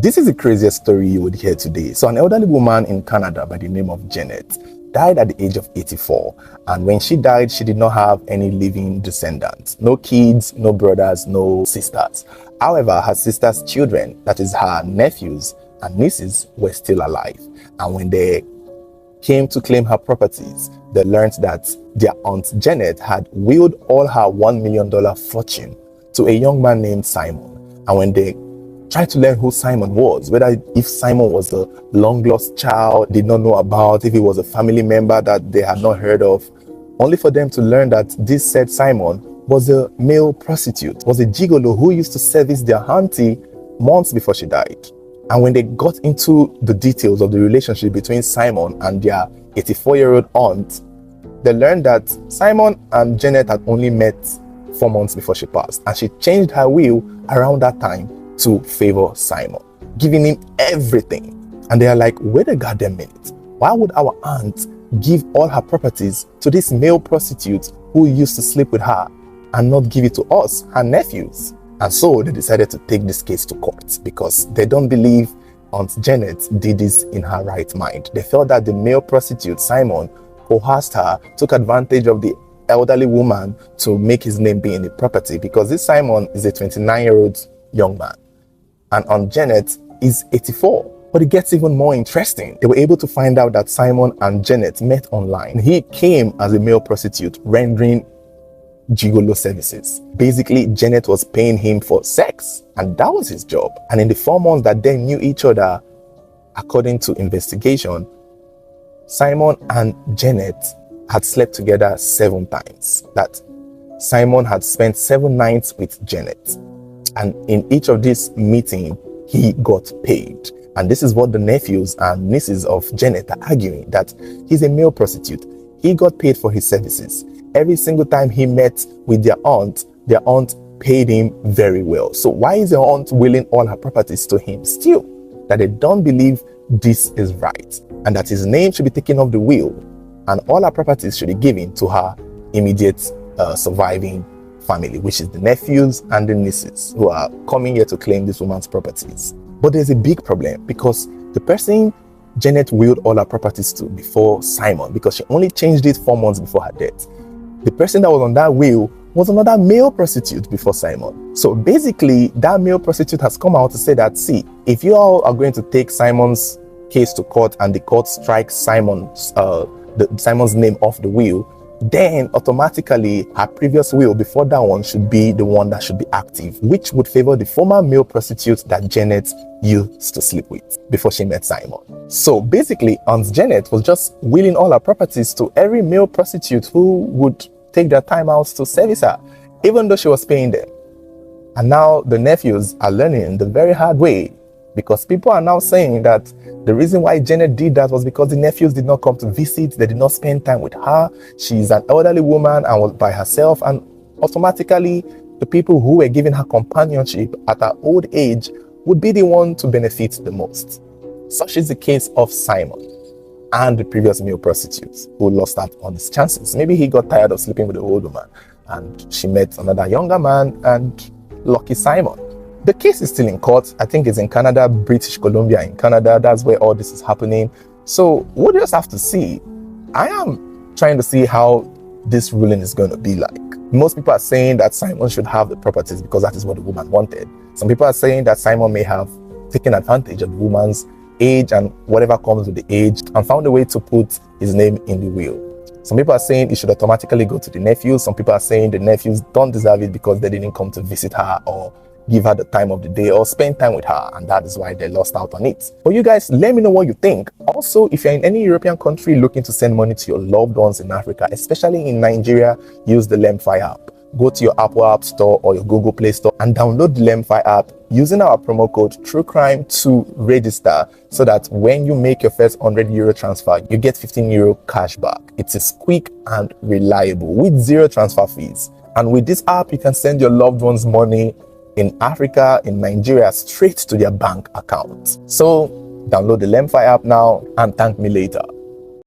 This is the craziest story you would hear today. So an elderly woman in Canada by the name of Janet died at the age of 84. And when she died, she did not have any living descendants. No kids, no brothers, no sisters. However, her sister's children, that is her nephews and nieces, were still alive. And when they came to claim her properties, they learned that their aunt Janet had willed all her $1 million fortune to a young man named Simon. And when they tried to learn who Simon was, whether if Simon was a long-lost child, did not know about, if he was a family member that they had not heard of, only for them to learn that this said Simon was a male prostitute, was a gigolo who used to service their auntie months before she died. And when they got into the details of the relationship between Simon and their 84-year-old aunt, they learned that Simon and Janet had only met 4 months before she passed, and she changed her will around that time to favor Simon, giving him everything. And they are like, wait a goddamn minute. Why would our aunt give all her properties to this male prostitute who used to sleep with her and not give it to us, her nephews? And so they decided to take this case to court because they don't believe Aunt Janet did this in her right mind. They felt that the male prostitute, Simon, coerced her, took advantage of the elderly woman to make his name be in the property, because this Simon is a 29-year-old young man and Aunt Janet is 84. But it gets even more interesting. They were able to find out that Simon and Janet met online. He came as a male prostitute rendering gigolo services. Basically, Janet was paying him for sex, and that was his job. And in the 4 months that they knew each other, according to investigation, Simon and Janet had slept together 7 times. That Simon had spent 7 nights with Janet. And in each of these meetings, he got paid. And this is what the nephews and nieces of Janet are arguing, that he's a male prostitute. He got paid for his services. Every single time he met with their aunt paid him very well. So why is their aunt willing all her properties to him still? That they don't believe this is right, and that his name should be taken off the will, and all her properties should be given to her immediate surviving family, which is the nephews and the nieces who are coming here to claim this woman's properties. But there's a big problem, because the person Janet willed all her properties to before Simon, because she only changed it 4 months before her death, the person that was on that will was another male prostitute before Simon. So basically, that male prostitute has come out to say that, see, if you all are going to take Simon's case to court and the court strikes Simon's name off the will, then automatically her previous will before that one should be the one that should be active, which would favor the former male prostitute that Janet used to sleep with before she met Simon. So basically, Aunt Janet was just willing all her properties to every male prostitute who would take their time out to service her, even though she was paying them. And now the nephews are learning the very hard way, because people are now saying that the reason why Janet did that was because the nephews did not come to visit, they did not spend time with her. She's an elderly woman and was by herself, and automatically the people who were giving her companionship at her old age would be the one to benefit the most. Such is the case of Simon and the previous male prostitutes who lost out on his chances. Maybe he got tired of sleeping with the old woman and she met another younger man, and lucky Simon. The case is still in court. I think it's in Canada, British Columbia in Canada. That's where all this is happening. So we'll just have to see. I am trying to see how this ruling is going to be like. Most people are saying that Simon should have the properties because that is what the woman wanted. Some people are saying that Simon may have taken advantage of the woman's age and whatever comes with the age and found a way to put his name in the will. Some people are saying it should automatically go to the nephews. Some people are saying the nephews don't deserve it because they didn't come to visit her or give her the time of the day or spend time with her, and that is why they lost out on it. But you guys, let me know what you think. Also, if you're in any European country looking to send money to your loved ones in Africa, especially in Nigeria, use the Lemfi app. Go to your Apple App Store or your Google Play Store and download the Lemfi app using our promo code TrueCrime to register, so that when you make your first €100 transfer, you get €15 cash back. It is quick and reliable with 0 transfer fees. And with this app, you can send your loved ones money in Africa, in Nigeria, straight to their bank account. So download the Lemfi app now and thank me later.